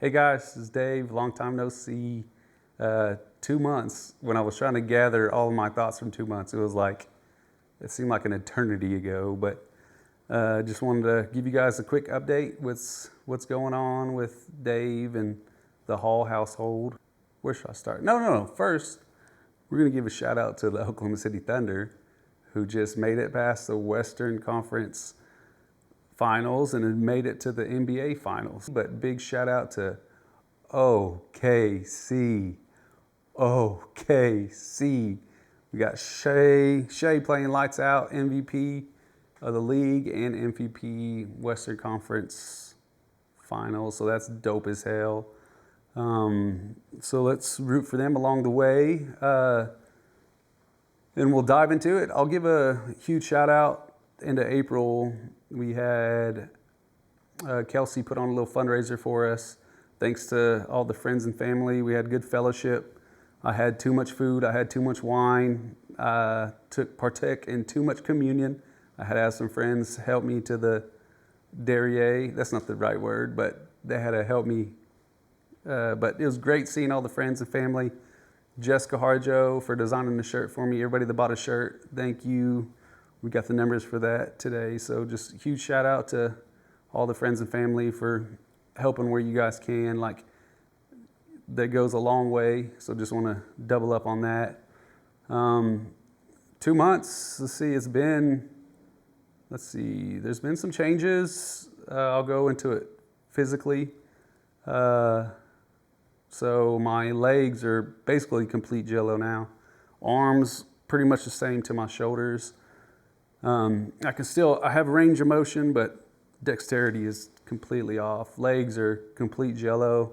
Hey guys, this is Dave. Long time no see. 2 months. When I was trying to gather all of my thoughts from 2 months, it seemed like an eternity ago. But just wanted to give you guys a quick update with what's going on with Dave and the Hall household. Where should I start? No. First, we're gonna give a shout out to the Oklahoma City Thunder, who just made it past the Western Conference Finals and had made it to the NBA Finals. But big shout out to OKC. We got Shea playing lights out, MVP of the league and MVP Western Conference Finals. So that's dope as hell. So let's root for them along the way. And we'll dive into it. I'll give a huge shout out. Into April, we had Kelsey put on a little fundraiser for us. Thanks to all the friends and family. We had good fellowship. I had too much food. I had too much wine. Partook in too much communion. I had to have some friends help me to the derriere. That's not the right word, but they had to help me. But it was great seeing all the friends and family. Jessica Harjo for designing the shirt for me. Everybody that bought a shirt, thank you. We got the numbers for that today. So just a huge shout out to all the friends and family for helping where you guys can. Like, that goes a long way. So just want to double up on that. 2 months, there's been some changes. I'll go into it physically. So my legs are basically complete jello now. Arms, pretty much the same to my shoulders. I have range of motion, but dexterity is completely off. Legs are complete jello.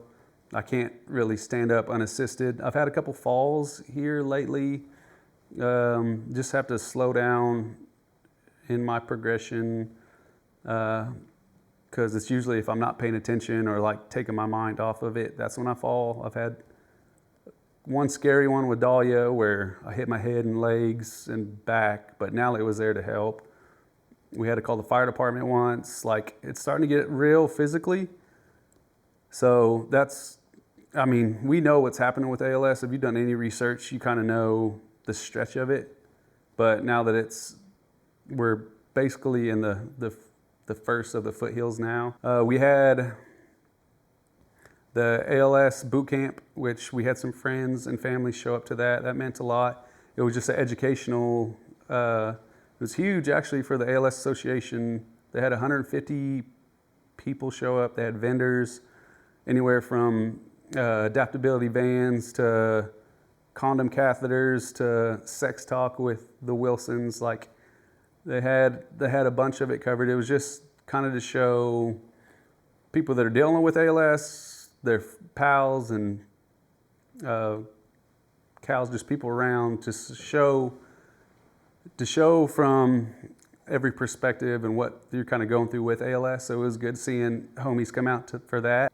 I can't really stand up unassisted. I've had a couple falls here lately. Just have to slow down in my progression, because it's usually if I'm not paying attention or like taking my mind off of it, that's when I fall. I've had one scary one with Dahlia where I hit my head and legs and back, but Natalie was there to help. We had to call the fire department once. Like, it's starting to get real physically. So we know what's happening with ALS. If you've done any research, you kind of know the stretch of it. But now that we're basically in the first of the foothills now. We had the ALS boot camp, which we had some friends and family show up to that. That meant a lot. It was just an educational, it was huge actually for the ALS Association. They had 150 people show up. They had vendors, anywhere from adaptability vans to condom catheters to sex talk with the Wilsons. Like, they had a bunch of it covered. It was just kind of to show people that are dealing with ALS, their pals and cows, just people around, to show from every perspective and what you're kind of going through with ALS. So it was good seeing homies come out for that.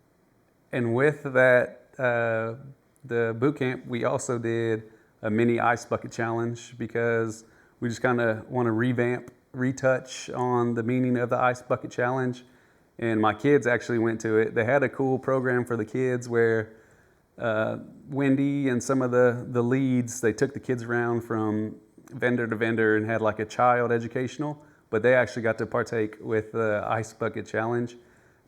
And with that, the boot camp, we also did a mini ice bucket challenge, because we just kind of want to retouch on the meaning of the ice bucket challenge. And my kids actually went to it. They had a cool program for the kids where Wendy and some of the leads, they took the kids around from vendor to vendor and had like a child educational, but they actually got to partake with the ice bucket challenge.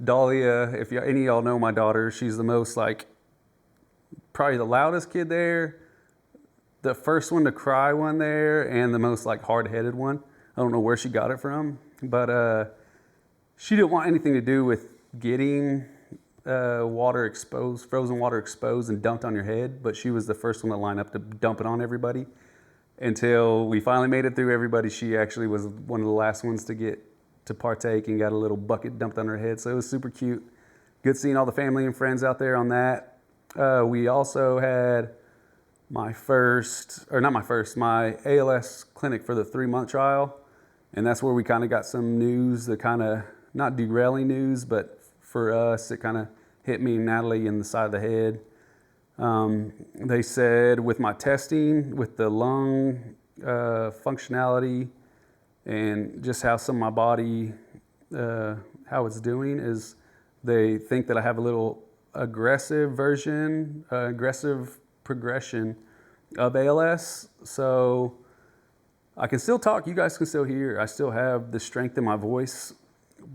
Dahlia, if any of y'all know my daughter, she's the most probably the loudest kid there, the first one to cry one there, and the most hard-headed one. I don't know where she got it from, but she didn't want anything to do with getting frozen water exposed and dumped on your head, but she was the first one to line up to dump it on everybody. Until we finally made it through everybody, she actually was one of the last ones to partake and got a little bucket dumped on her head. So it was super cute. Good seeing all the family and friends out there on that. We also had my ALS clinic for the 3-month trial. And that's where we kind of got some news, the kind of, not derailing news, but for us, it kind of hit me and Natalie in the side of the head. They said with my testing, with the lung functionality, and just how some of my body, how it's doing, is they think that I have a little aggressive progression of ALS. So I can still talk, you guys can still hear. I still have the strength in my voice,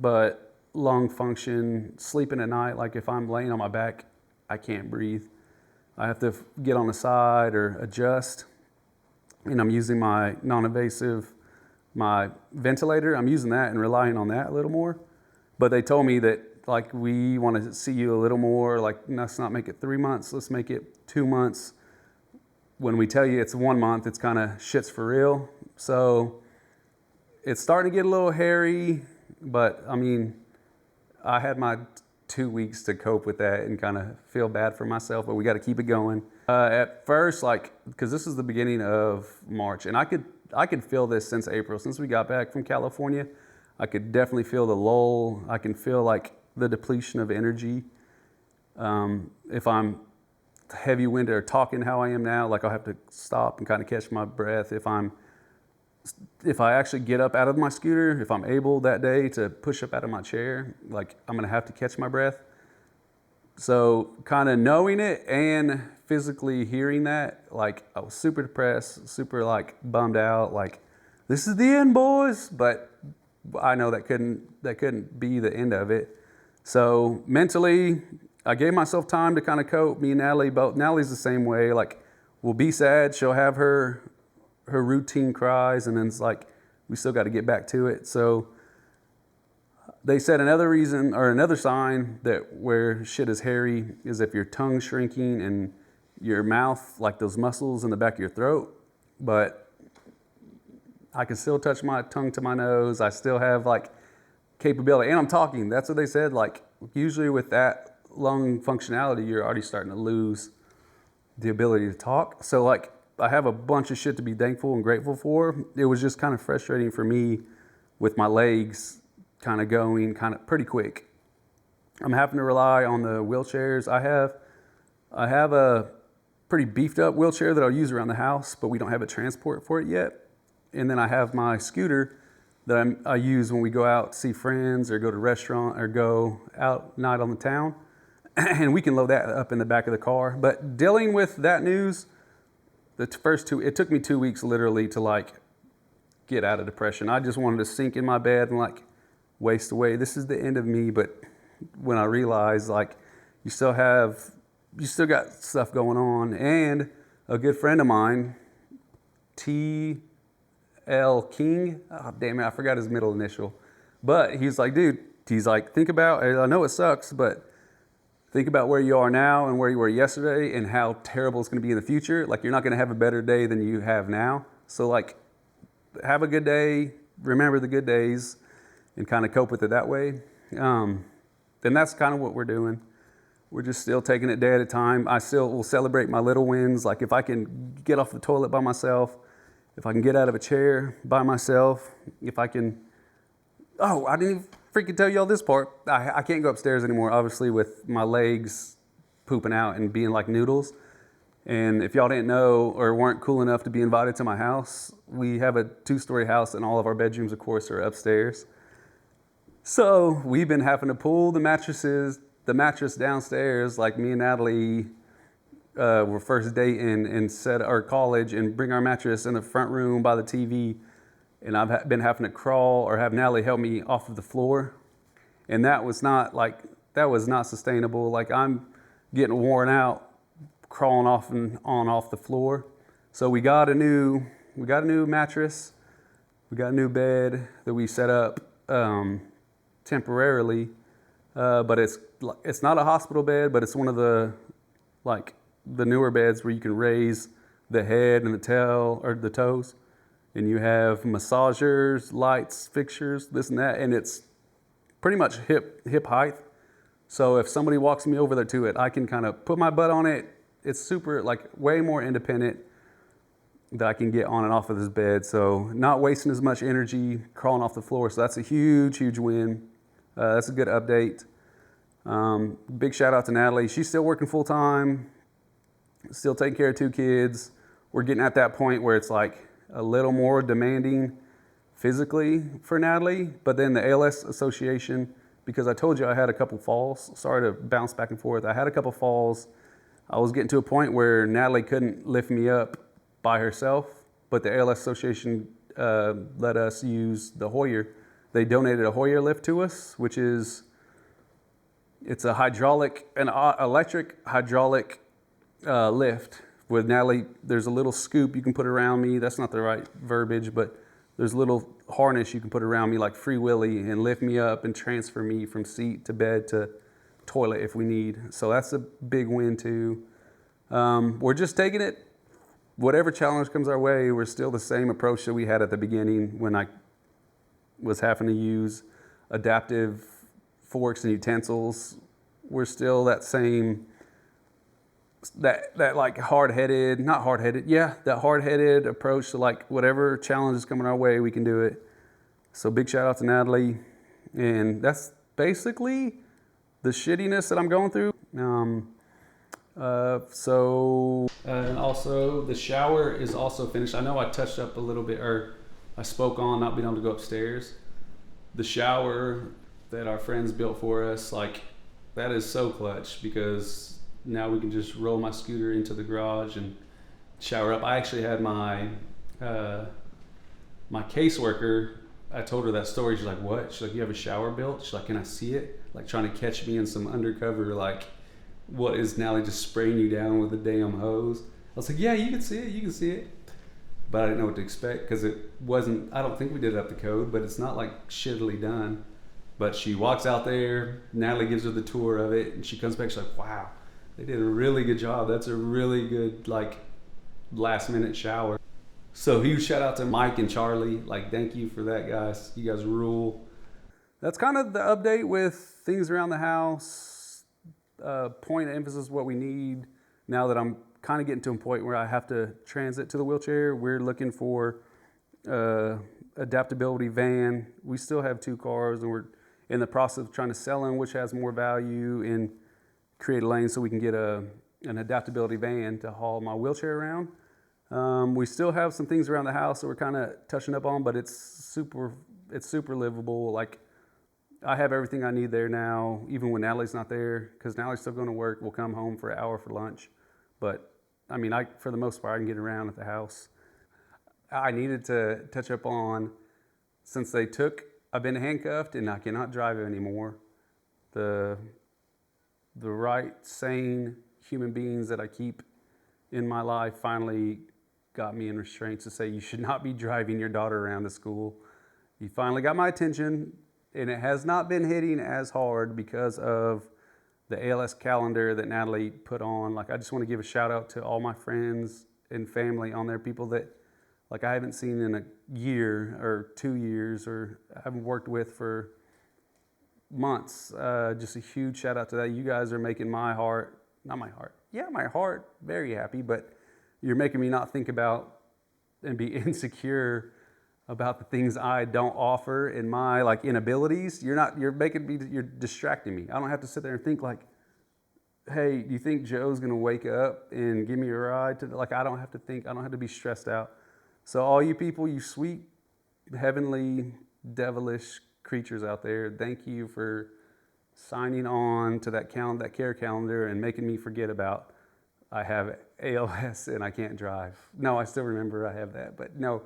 but lung function, sleeping at night, like if I'm laying on my back, I can't breathe. I have to get on the side or adjust. And I'm using my non-invasive, my ventilator. I'm using that and relying on that a little more. But they told me that, like, we want to see you a little more, like, let's not make it 3 months, let's make it 2 months. When we tell you it's 1 month, it's kind of shit's for real. So it's starting to get a little hairy, but I mean, I had my 2 weeks to cope with that and kind of feel bad for myself, but we got to keep it going. At first, like, because this is the beginning of March, and I could feel this since April, since we got back from California. I could definitely feel the lull. I can feel like the depletion of energy. If I'm heavy-winded or talking how I am now, like I'll have to stop and kind of catch my breath. If I actually get up out of my scooter, if I'm able that day to push up out of my chair, like I'm gonna have to catch my breath. So kind of knowing it and physically hearing that, like I was super depressed, super like bummed out, like this is the end, boys. But I know that couldn't be the end of it. So mentally, I gave myself time to kind of cope. Me and Natalie both. Natalie's the same way. Like we'll be sad. She'll have her routine cries, and then it's like we still got to get back to it. So they said another reason or another sign that where shit is hairy is if your tongue's shrinking and your mouth, like those muscles in the back of your throat. But I can still touch my tongue to my nose. I still have like capability, and I'm talking. That's what they said. Like usually with that lung functionality, you're already starting to lose the ability to talk. So like I have a bunch of shit to be thankful and grateful for. It was just kind of frustrating for me with my legs kind of going kind of pretty quick. I'm having to rely on the wheelchairs. I have a pretty beefed up wheelchair that I'll use around the house, but we don't have a transport for it yet. And then I have my scooter that I use when we go out to see friends or go to a restaurant or go out night on the town. And we can load that up in the back of the car. But dealing with that news, it took me 2 weeks literally to like get out of depression. I just wanted to sink in my bed and like waste away. This is the end of me. But when I realized like you still got stuff going on, and a good friend of mine, T.L. King, oh damn it, I forgot his middle initial. But he's like, dude, think about, I know it sucks, but think about where you are now and where you were yesterday and how terrible it's going to be in the future. Like, you're not going to have a better day than you have now. So, like, have a good day, remember the good days, and kind of cope with it that way. Then that's kind of what we're doing. We're just still taking it day at a time. I still will celebrate my little wins. Like, if I can get off the toilet by myself, if I can get out of a chair by myself, if I can... Oh, I didn't even freaking tell y'all this part. I can't go upstairs anymore, obviously, with my legs pooping out and being like noodles. And if y'all didn't know or weren't cool enough to be invited to my house, we have a 2-story house and all of our bedrooms, of course, are upstairs. So we've been having to pull the mattress downstairs, like me and Natalie were first dating and set our college and bring our mattress in the front room by the TV. And I've been having to crawl or have Natalie help me off of the floor. And that was not sustainable. Like, I'm getting worn out crawling off and on off the floor. So we got a new mattress. We got a new bed that we set up temporarily. But it's not a hospital bed, but it's one of the newer beds where you can raise the head and the tail or the toes. And you have massagers, lights, fixtures, this and that, and it's pretty much hip height. So if somebody walks me over there to it, I can kind of put my butt on it. It's super, like, way more independent that I can get on and off of this bed. So not wasting as much energy crawling off the floor. So that's a huge, huge win. That's a good update. Big shout out to Natalie. She's still working full time, still taking care of 2 kids. We're getting at that point where it's like a little more demanding physically for Natalie, but then the ALS Association because I told you I had a couple falls. Sorry to bounce back and forth. I had a couple falls. I was getting to a point where Natalie couldn't lift me up by herself, but the ALS Association let us use the Hoyer. They donated a Hoyer lift to us, which is, it's a hydraulic, an electric hydraulic lift with Natalie. There's a little scoop you can put around me. That's not the right verbiage, but there's a little harness you can put around me like Free Willy and lift me up and transfer me from seat to bed to toilet if we need. So that's a big win too. We're just taking it, whatever challenge comes our way, we're still the same approach that we had at the beginning when I was having to use adaptive forks and utensils. We're still that same, that like that hard-headed approach to like whatever challenge is coming our way, we can do it. So big shout out to Natalie. And that's basically the shittiness that I'm going through. And also the shower is also finished. I know I touched up a little bit, or I spoke on not being able to go upstairs. The shower that our friends built for us, like, that is so clutch, because now we can just roll my scooter into the garage and shower up. I actually had my my caseworker, I told her that story. She's like, what? She's like, you have a shower built? She's like, can I see it? Like trying to catch me in some undercover, like, what is Natalie just spraying you down with a damn hose? I was like, yeah, you can see it. But I didn't know what to expect, because it wasn't, I don't think we did it up to code, but it's not like shittily done. But she walks out there, Natalie gives her the tour of it, and she comes back, she's like, wow, they did a really good job. That's a really good, like, last minute shower. So huge shout out to Mike and Charlie. Like, thank you for that, guys. You guys rule. That's kind of the update with things around the house. Point of emphasis, what we need now that I'm kind of getting to a point where I have to transit to the wheelchair. We're looking for adaptability van. We still have 2 cars, and we're in the process of trying to sell them, which has more value, and create a lane so we can get an adaptability van to haul my wheelchair around. We still have some things around the house that we're kind of touching up on, but it's super livable. Like, I have everything I need there now, even when Natalie's not there, because Natalie's still going to work. We'll come home for an hour for lunch. But, I mean, for the most part, I can get around at the house. I needed to touch up on, since I've been handcuffed and I cannot drive anymore, the right, sane human beings that I keep in my life finally got me in restraints to say, you should not be driving your daughter around to school. You finally got my attention. And it has not been hitting as hard because of the ALS calendar that Natalie put on. Like, I just want to give a shout out to all my friends and family on there, people that, like, I haven't seen in a year or 2 years, or haven't worked with for months. Just a huge shout out to that. You guys are making my heart very happy, but you're making me not think about and be insecure about the things I don't offer in my, like, inabilities. You're distracting me. I don't have to sit there and think like, hey, do you think Joe's gonna wake up and give me a ride to, like, I don't have to be stressed out. So all you people, you sweet, heavenly, devilish creatures out there, thank you for signing on to that care calendar and making me forget about I have ALS and I can't drive. No, I still remember I have that, but no.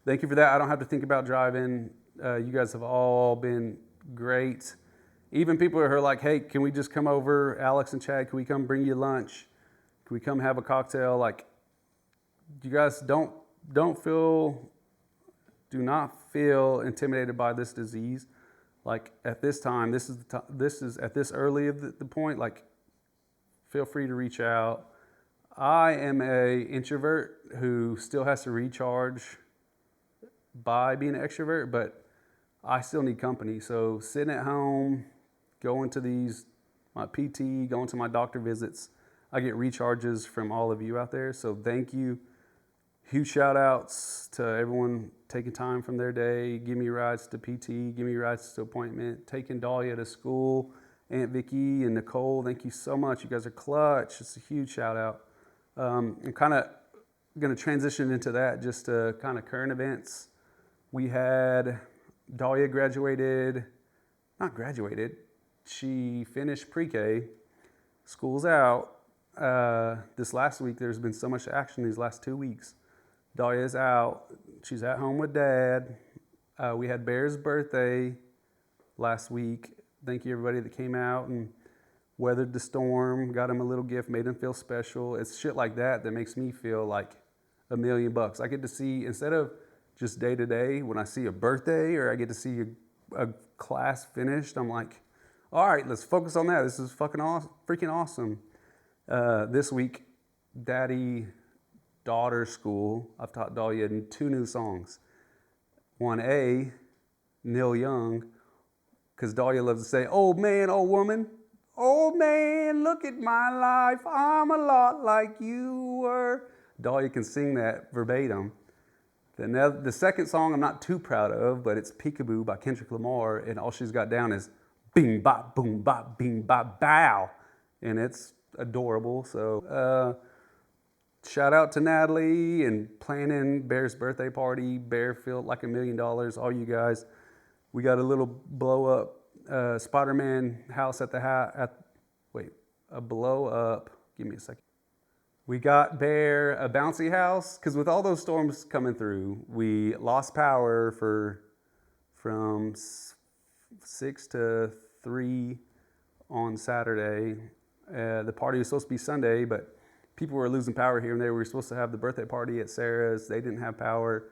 Thank you for that. I don't have to think about driving. You guys have all been great. Even people who are like, hey, can we just come over, Alex and Chad, can we come bring you lunch? Can we come have a cocktail? Like, you guys do not feel intimidated by this disease. Like, at this time, this is at this early of the point, like, feel free to reach out. I am a introvert who still has to recharge by being an extrovert, but I still need company. So sitting at home, going to my PT, going to my doctor visits, I get recharges from all of you out there. So thank you. Huge shout outs to everyone taking time from their day, give me rides to PT, give me rides to appointment, taking Dahlia to school, Aunt Vicky and Nicole, thank you so much. You guys are clutch. It's a huge shout out. I'm kind of going to transition into that, just kind of current events. We had Dahlia graduated not graduated. She finished pre-K. School's out. This last week, there's been so much action these last 2 weeks. Dahlia's out. She's at home with Dad. We had Bear's birthday last week. Thank you, everybody that came out and weathered the storm, got him a little gift, made him feel special. It's shit like that that makes me feel like $1,000,000. I get to see, instead of just day to day, when I see a birthday or I get to see a class finished, I'm like, all right, let's focus on that. This is fucking awesome, freaking awesome. This week, daddy-daughter school, I've taught Dahlia 2 new songs. 1A, Neil Young, because Dahlia loves to say, old man, old woman, old man, look at my life, I'm a lot like you were. Dahlia can sing that verbatim. The second song I'm not too proud of, but it's Peekaboo by Kendrick Lamar, and all she's got down is bing, bop, boom, bop, bing, bop, bow. And it's adorable. So shout out to Natalie and planning Bear's birthday party. Bear felt like $1,000,000, all you guys. We got a little blow up Spider-Man house at the house. A blow up. Give me a second. We got Bear a bouncy house because with all those storms coming through, we lost power from 6 to 3 on Saturday. The party was supposed to be Sunday, but people were losing power here and there. We were supposed to have the birthday party at Sarah's. They didn't have power.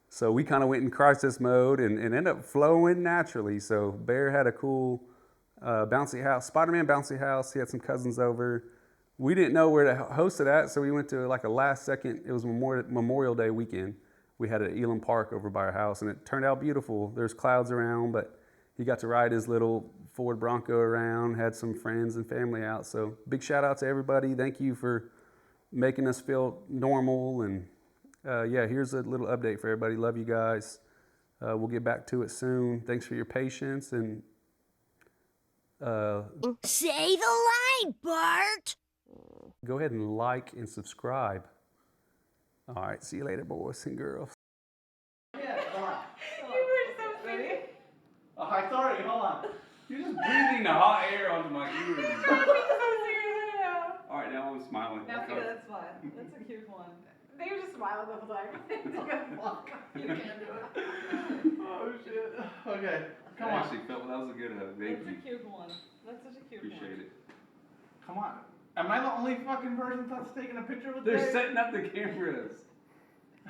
So we kind of went in crisis mode and ended up flowing naturally. So Bear had a cool bouncy house, Spider-Man bouncy house. He had some cousins over. We didn't know where to host it at, so we went to like a last second, it was Memorial Day weekend. We had it at Elam Park over by our house, and it turned out beautiful. There's clouds around, but he got to ride his little Ford Bronco around, had some friends and family out. So big shout out to everybody. Thank you for making us feel normal. And yeah, here's a little update for everybody. Love you guys. We'll get back to it soon. Thanks for your patience. And say the line, Bart. Go ahead and like and subscribe. All right, see you later, boys and girls. Yeah, hold on. You were so pretty. Oh, hi, sorry, hold on. You're just breathing the hot air onto my ears. You're trying to be so serious now. All right, now I'm smiling. Now figure that's fine. That's a cute one. They were just smiling the whole time. You can't do it. Oh, shit. Okay, come on. Actually, Phil, that was a good hug. Thank That's you. a cute one. That's such a cute one. Appreciate it. Come on. Am I the only fucking person that's taking a picture with They're this? setting up the cameras.